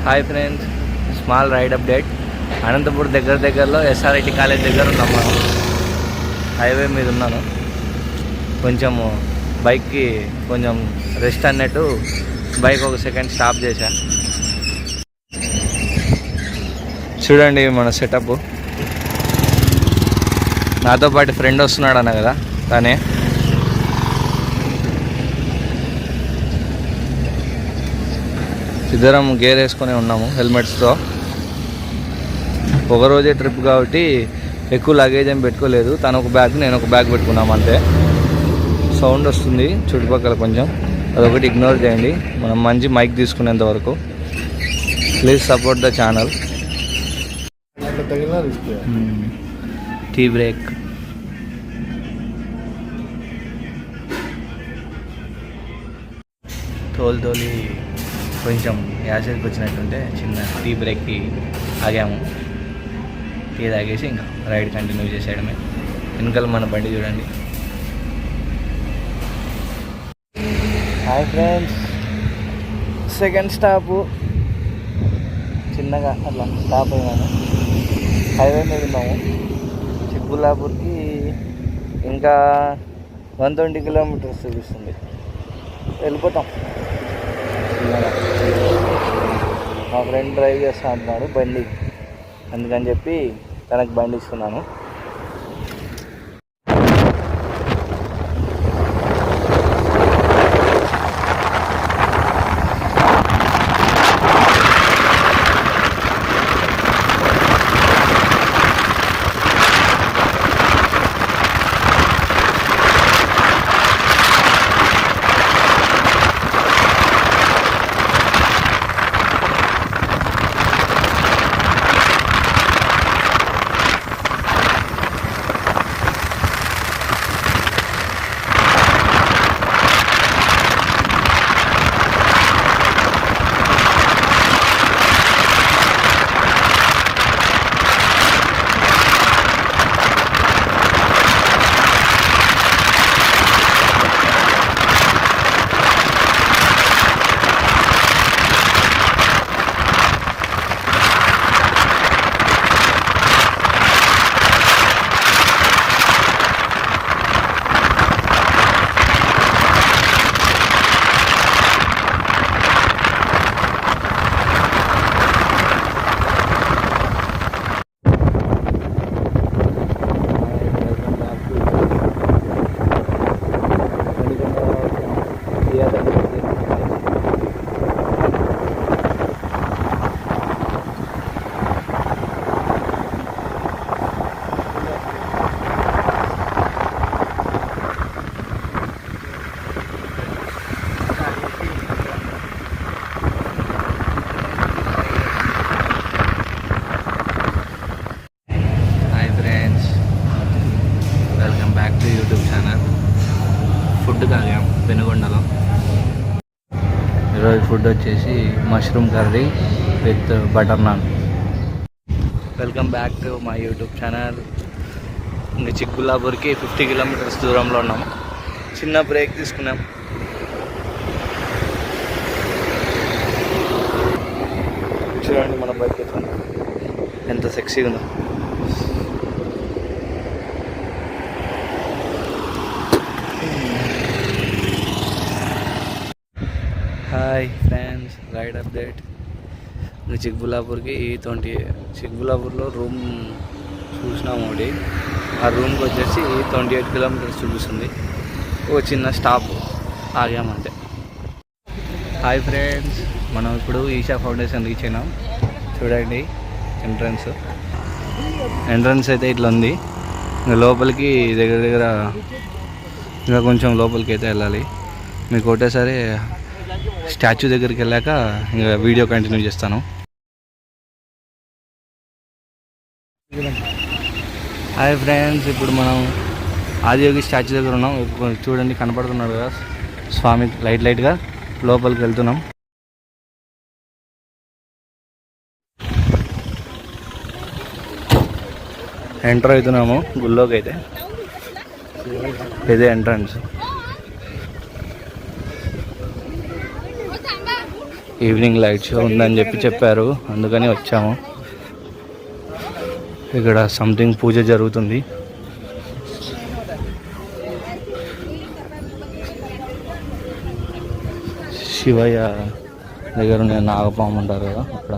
Hi friends, small ride update. Anantapur దగ్గరలో SRIT college దగ్గర ఉన్నాం. మనం హైవే మీద ఉన్నాను. కొంచెము బైక్కి కొంచెం రెస్ట్ అన్నట్టు బైక్ ఒక సెకండ్ స్టాప్ చేశా. చూడండి మన సెటప్. నాతో పాటు ఫ్రెండ్ వస్తున్నాడు అన్న కదా, కానీ ఇద్దరం గేర్ వేసుకొని ఉన్నాము హెల్మెట్స్తో. ఒకరోజే ట్రిప్ కాబట్టి ఎక్కువ లగేజ్ ఏం పెట్టుకోలేదు. తను ఒక బ్యాగ్, నేను ఒక బ్యాగ్ పెట్టుకున్నాము అంతే. సౌండ్ వస్తుంది చుట్టుపక్కల, కొంచెం అదొకటి ఇగ్నోర్ చేయండి. మనం మంచి మైక్ తీసుకునేంత వరకు. Please support the channel. Tea break. తోలి కొంచెం యాసిడ్కి వచ్చినట్టుంటే చిన్న టీ బ్రేక్కి ఆగాము. టీ తాగేసి ఇంకా రైడ్ కంటిన్యూ చేసేయడమే. వెనకాల మన బండి చూడండి. Hi friends, second stop. చిన్నగా అట్లా స్టాప్ అయినాము. హైవే మీద ఉన్నాము. చిక్బుల్లాపూర్కి ఇంకా 120 కిలోమీటర్స్ చూపిస్తుంది. వెళ్ళిపోతాం. మా ఫ్రెండ్ డ్రైవ్ చేస్తా అంటున్నాడు బండి, అందుకని చెప్పి తనకు బండి ఇస్తున్నాను. YouTube channel. ఫుడ్ తాగాం పెనుగొండలో. ఈరోజు ఫుడ్ వచ్చేసి mushroom curry with butter non. Welcome back to my YouTube channel. ఇంకా చిక్బుల్లాపూర్కి 50 కిలోమీటర్స్ దూరంలో ఉన్నాం. చిన్న బ్రేక్ తీసుకున్నాం. చూడండి మన బైక్ ఎంత సెక్సీగా ఉందో. Hi friends, ride update. చిక్బుల్లాపూర్కి 20 చిక్బుల్లాపూర్లో రూమ్ చూసినాము ఒకటి. ఆ రూమ్కి వచ్చేసి 28 కిలోమీటర్స్ చూపిస్తుంది. ఒక చిన్న స్టాప్ ఆగామంటే. హాయ్ ఫ్రెండ్స్, మనం ఇప్పుడు ఈషా ఫౌండేషన్ రీచ్ అయినాం. చూడండి ఎంట్రన్స్ అయితే ఇట్లా ఉంది. ఇంకా లోపలికి దగ్గర ఇంకా కొంచెం లోపలికి అయితే వెళ్ళాలి. మీకు ఒకటేసారి స్టాచ్యూ దగ్గరికి వెళ్ళాక ఇంకా వీడియో కంటిన్యూ చేస్తాను. హాయ్ ఫ్రెండ్స్, ఇప్పుడు మనం ఆదియోగి స్టాచ్యూ దగ్గర ఉన్నాం. చూడండి కనపడుతున్నాడు కదా స్వామి, లైట్గా లోపలికి వెళ్తున్నాం. ఎంటర్ అవుతున్నాము గుళ్ళోకి. అయితే ఇదే ఎంట్రన్స్. ఈవినింగ్ లైట్ షో ఉందని చెప్పారు, అందుకని వచ్చాము. ఇక్కడ సంథింగ్ పూజ జరుగుతుంది. శివయ్య దగ్గర నేను నాగపాము ఉంటారు కదా అక్కడ.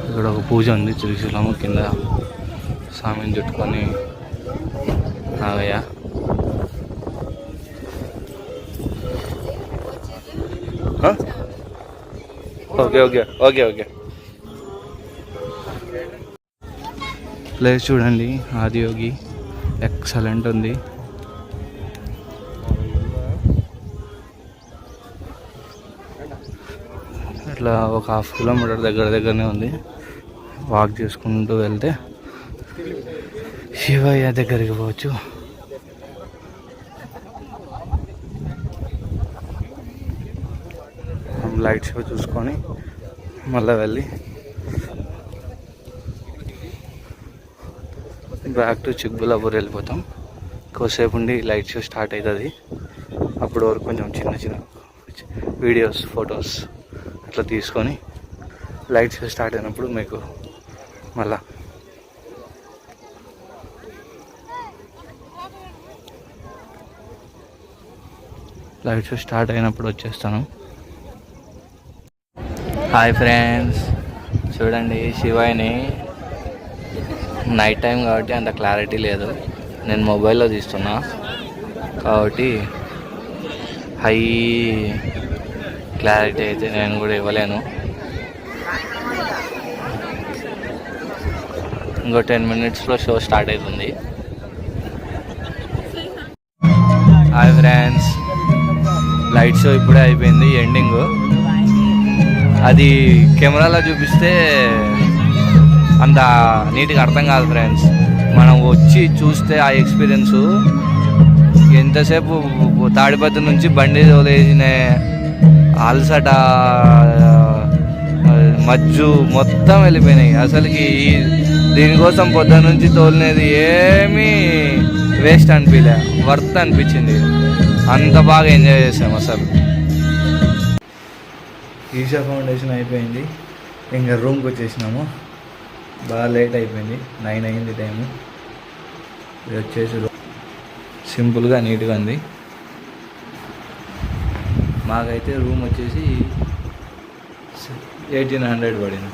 ఇక్కడ ఒక పూజ ఉంది, త్రిశూలము కింద స్వామిని చుట్టుకొని నాగయ్య. Okay okay okay okay. Place చూడండి, ఆదియోగి ఎక్సలెంట్ ఉంది. ఇట్లా ఒక 1/2 కిలోమీటర్ దగ్గరనే ఉంది. వాక్ చేసుకుంటూ వెళ్తే శివయ్య దగ్గరికి పోవచ్చు. లైట్ షో చూసుకొని మళ్ళీ వెళ్ళి బ్యాక్ టు చిక్బులాపూర్ వెళ్ళిపోతాం. కొద్దిసేపు ఉండి లైట్ షో స్టార్ట్ అవుతుంది. అప్పటి వరకు కొంచెం చిన్న వీడియోస్, ఫొటోస్ అట్లా తీసుకొని లైట్ షో స్టార్ట్ అయినప్పుడు మీకు మళ్ళా లైట్ షో స్టార్ట్ అయినప్పుడు వచ్చేస్తాను. హాయ్ ఫ్రెండ్స్, చూడండి శివయ్యని. నైట్ టైం కాబట్టి అంత క్లారిటీ లేదు, నేను మొబైల్లో తీస్తున్నా కాబట్టి హై క్లారిటీ అయితే నేను కూడా ఇవ్వలేను. ఇంకో 10 మినిట్స్లో షో స్టార్ట్ అవుతుంది. హాయ్ ఫ్రెండ్స్, లైట్ షో ఇప్పుడే అయిపోయింది. ఎండింగ్ అది కెమెరాలో చూపిస్తే అంత నీట్గా అర్థం కాదు ఫ్రెండ్స్. మనం వచ్చి చూస్తే ఆ ఎక్స్పీరియన్సు ఎంతసేపు తాడిపత్రి నుంచి బండి తోలేసిన అలసట, మజ్జు మొత్తం వెళ్ళిపోయినాయి. అసలుకి దీనికోసం పొద్దున్న నుంచి తోలినది ఏమీ వేస్ట్ అనిపించలే, వర్త్ అనిపించింది. అంత బాగా ఎంజాయ్ చేసాం అసలు. ఈషా ఫౌండేషన్ అయిపోయింది, ఇంకా రూమ్కి వచ్చేసినాము. బాగా లేట్ అయిపోయింది, 9 అయింది టైము. ఇది వచ్చేసి సింపుల్గా నీట్గా ఉంది. మాకైతే రూమ్ వచ్చేసి 1800 పడింది.